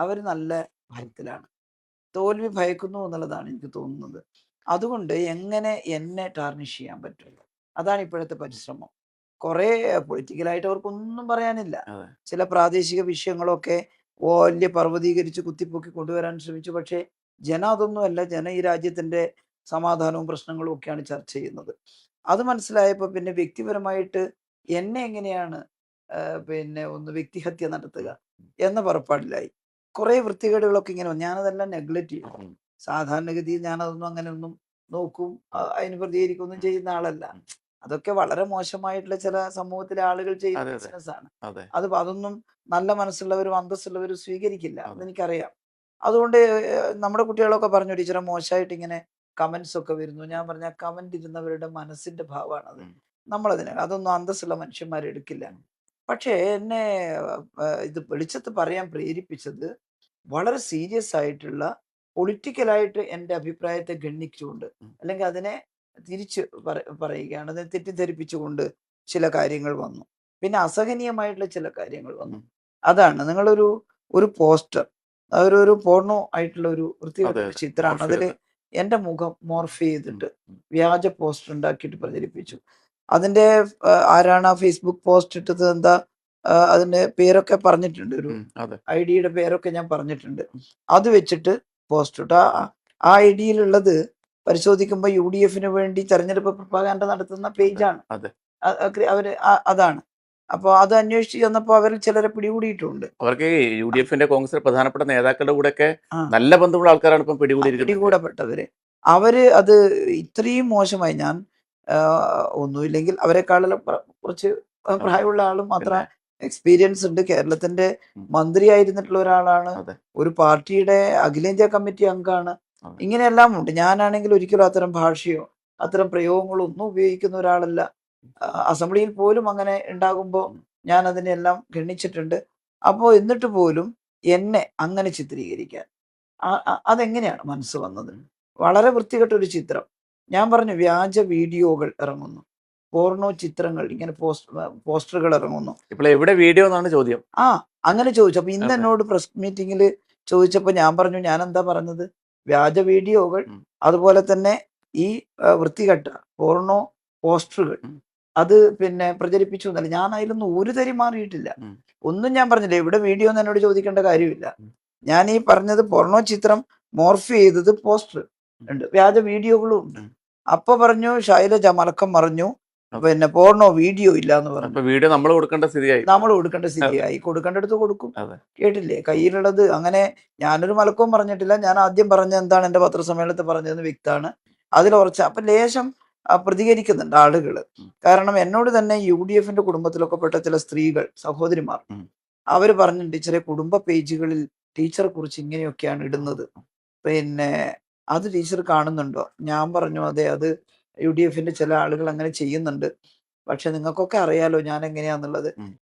അവർ നല്ല ഭയത്തിലാണ്. തോൽവി ഭയക്കുന്നു എന്നുള്ളതാണ് എനിക്ക് തോന്നുന്നത്. അതുകൊണ്ട് എങ്ങനെ എന്നെ ടാർണിഷ് ചെയ്യാൻ പറ്റും? അതാണ് ഇപ്പോഴത്തെ പരിശ്രമം. കുറേ പൊളിറ്റിക്കലായിട്ട് അവർക്കൊന്നും പറയാനില്ല. അതെ. ചില പ്രാദേശിക വിഷയങ്ങളൊക്കെ വലിയ പർവ്വതീകരിച്ച് കുത്തിപ്പൊക്കി കൊണ്ടുവരാൻ ശ്രമിച്ചു. പക്ഷേ ജനം അതൊന്നുമല്ല. ജനം ഈ രാജ്യത്തിൻ്റെ സമാധാനവും പ്രശ്നങ്ങളും ഒക്കെയാണ് ചർച്ച ചെയ്യുന്നത്. അത് മനസ്സിലായപ്പോൾ പിന്നെ വ്യക്തിപരമായിട്ട് എന്നെ എങ്ങനെയാണ് പിന്നെ ഒന്ന് വ്യക്തിഹത്യ നടത്തുക എന്ന പുറപ്പാടിലായി. കുറേ വൃത്തികേടുകളൊക്കെ ഇങ്ങനെ വന്നു. ഞാനതെല്ലാം നെഗ്ലക്റ്റ് ചെയ്തു. സാധാരണഗതിയിൽ ഞാനതൊന്നും അങ്ങനെയൊന്നും നോക്കും അതിന് പ്രതികരിക്കുകയൊന്നും ചെയ്യുന്ന ആളല്ല. അതൊക്കെ വളരെ മോശമായിട്ടുള്ള ചില സമൂഹത്തിലെ ആളുകൾ ചെയ്യുന്ന അതെ, അതെ, ബിസിനസ്സാണ്. അതെ, അതൊന്നും നല്ല മനസ്സുള്ളവരും അന്തസ്സുള്ളവരും സ്വീകരിക്കില്ല. അതെ. അതെനിക്കറിയാം. അതുകൊണ്ട് നമ്മുടെ കുട്ടികളൊക്കെ പറഞ്ഞു ടീച്ചറെ മോശമായിട്ട് ഇങ്ങനെ കമന്റ്സ് ഒക്കെ വരുന്നു. ഞാൻ പറഞ്ഞ കമന്റ് ഇരുന്നവരുടെ മനസ്സിന്റെ ഭാവമാണത്. ഉം, അതൊന്നും അന്തസ്സുള്ള മനുഷ്യന്മാർ എടുക്കില്ല. ഉം. പക്ഷേ എന്നെ ഇത് വെളിച്ചത്ത് പറയാൻ പ്രേരിപ്പിച്ചത് വളരെ സീരിയസ് ആയിട്ടുള്ള പൊളിറ്റിക്കലായിട്ട് എൻ്റെ അഭിപ്രായത്തെ ഗണ്ണിച്ചുകൊണ്ട് ഉം. അല്ലെങ്കിൽ അതിനെ തിരിച്ച് പറയുകയാണ്. അതിനെ തെറ്റിദ്ധരിപ്പിച്ചുകൊണ്ട് ചില കാര്യങ്ങൾ വന്നു. പിന്നെ അസഹനീയമായിട്ടുള്ള ചില കാര്യങ്ങൾ വന്നു. ഉം. അതാണ് ഒരു പോസ്റ്റർ ഒരു പോർണോ ആയിട്ടുള്ള ഒരു വൃത്തികെട്ട അതെ, ഒരു അതെ. ചിത്രമാണ്. മോർഫ് അതിൽ ചെയ്ത്. എൻ്റെ മുഖം മോർഫ് ഉം, ചെയ്തിട്ട് ഉം, വ്യാജ പോസ്റ്റർ ഉണ്ടാക്കിയിട്ട് പ്രചരിപ്പിച്ചു. അതിന്റെ ആരാണ് ആ ഫേസ്ബുക്ക് പോസ്റ്റ് ഇട്ടത് എന്താ അതിന്റെ പേരൊക്കെ പറഞ്ഞിട്ടുണ്ട്. ഒരു അതെ. ഐഡിയുടെ പേരൊക്കെ ഞാൻ പറഞ്ഞിട്ടുണ്ട്. അത് വെച്ചിട്ട് പോസ്റ്റ് ഇട്ടു. ആ ഐഡിയിലുള്ളത് പരിശോധിക്കുമ്പോൾ UDFന് വേണ്ടി തെരഞ്ഞെടുപ്പ് പ്രൊപ്പഗാൻഡ നടത്തുന്ന അതെ, പേജാണ്. അതെ. അവര് അതാണ്. അപ്പോൾ അത് അന്വേഷിച്ച് ചെന്നപ്പോൾ അവരിൽ ചിലരെ പിടികൂടിയിട്ടുണ്ട്. അവർക്ക് UDFന്റെ കോൺഗ്രസിലെ പ്രധാനപ്പെട്ട നേതാക്കളുടെ കൂടെയൊക്കെ ആ നല്ല ബന്ധമുള്ള ആൾക്കാരാണ് ഇപ്പം പിടികൂടിയിരിക്കുന്നത്. പിടികൂടപ്പെട്ടവര്. അവര് അത് ഇത്രയും മോശമായി. ഞാൻ ഒന്നുമില്ലെങ്കിൽ അവരെക്കാളെല്ലാം കുറച്ച് അതെ. പ്രായമുള്ള ആളും അത്ര പിന്നെ എക്സ്പീരിയൻസ് ഉണ്ട്. കേരളത്തിന്റെ ഉം, മന്ത്രിയായിരുന്നിട്ടുള്ള ഒരാളാണ്. അതെ, ഒരു പാർട്ടിയുടെ അഖിലേന്ത്യാ കമ്മിറ്റി അംഗമാണ്. അതെ. ഇങ്ങനെയെല്ലാം ഉണ്ട്. ഞാനാണെങ്കിൽ ഒരിക്കലും അത്തരം ഭാഷയോ അത്തരം പ്രയോഗങ്ങളോ ഒന്നും ഉപയോഗിക്കുന്ന ഒരാളല്ല. അസംബ്ലിയിൽ പോലും അങ്ങനെ ഉണ്ടാകുമ്പോൾ ഉം, ഞാൻ അതിനെല്ലാം ഗണ്ണിച്ചിട്ടുണ്ട്. അപ്പോൾ എന്നിട്ട് പോലും എന്നെ അങ്ങനെ ചിത്രീകരിക്കാൻ അതെങ്ങനെയാണ് മനസ്സ് വന്നത്? ഉം. വളരെ വൃത്തികെട്ട ഒരു ചിത്രം. ഞാൻ പറഞ്ഞു വ്യാജ വീഡിയോകൾ ഇറങ്ങുന്നു. പോർണോ ചിത്രങ്ങൾ ഇങ്ങനെ പോസ്റ്ററുകൾ ഇറങ്ങുന്നു. ഇപ്പോൾ എവിടെ വീഡിയോ എന്നാണ് ചോദ്യം. ആ അങ്ങനെ ചോദിച്ചു. അപ്പൊ ഇന്ന് അതെ. എന്നോട് പ്രസ് മീറ്റിംഗിൽ ചോദിച്ചപ്പോൾ ഞാൻ പറഞ്ഞു ഞാൻ എന്താ പറഞ്ഞത്? വ്യാജ വീഡിയോകൾ ഉം, അതുപോലെ തന്നെ ഈ വൃത്തികെട്ട പോർണോ പോസ്റ്ററുകൾ ഉം, അത് പിന്നെ പ്രചരിപ്പിച്ചു എന്നല്ല. ഞാൻ അതിലൊന്നും ഒരു തരി മാറിയിട്ടില്ല. ഉം, ഒന്നും ഞാൻ പറഞ്ഞില്ല. എവിടെ വീഡിയോ എന്ന് എന്നോട് ചോദിക്കേണ്ട കാര്യമില്ല. ഉം, ഞാൻ ഈ പറഞ്ഞത് പോർണോ ചിത്രം മോർഫ് ചെയ്തത് പോസ്റ്റർ ഉം, ഉണ്ട്. വ്യാജ വീഡിയോകളും ഉണ്ട്. ഉം. അപ്പൊ പറഞ്ഞു ശൈലജ മലക്കം പറഞ്ഞു അതെ. പിന്നെ പോർണോ വീഡിയോ ഇല്ല എന്ന് അപ്പൊ പറഞ്ഞു. വീഡിയോ നമ്മൾ കൊടുക്കേണ്ട സ്ഥിതിയായി. നമ്മൾ കൊടുക്കേണ്ട അതെ, സ്ഥിതിയായി. കൊടുക്കേണ്ടടുത്ത് കൊടുക്കും. അതെ. കേട്ടില്ലേ? ഉം, കയ്യിലുള്ളത് അങ്ങനെ ഞാനൊരു മലക്കവും പറഞ്ഞിട്ടില്ല. ഞാൻ ആദ്യം പറഞ്ഞ എന്താണ് എന്റെ പത്രസമ്മേളനത്തിൽ പറഞ്ഞതെന്ന് വ്യക്തമാണ്. അതിൽ ഉറച്ച അപ്പൊ ലേശം പ്രതികരിക്കുന്നുണ്ട് ആളുകള്. ഉം, കാരണം എന്നോട് തന്നെ UDFന്റെ കുടുംബത്തിലൊക്കെ പെട്ട ചില സ്ത്രീകൾ സഹോദരിമാർ ഉം. അവര് പറഞ്ഞു ടീച്ചറെ കുടുംബ പേജുകളിൽ ടീച്ചറെ കുറിച്ച് ഇങ്ങനെയൊക്കെയാണ് ഇടുന്നത്. പിന്നെ അത് ടീച്ചർ കാണുന്നുണ്ടോ? ഞാൻ പറഞ്ഞു അതെ അത് UDFന്റെ ചില ആളുകൾ അങ്ങനെ ചെയ്യുന്നുണ്ട്. പക്ഷെ നിങ്ങൾക്കൊക്കെ അറിയാലോ ഞാൻ എങ്ങനെയാന്നുള്ളത്. ഉം.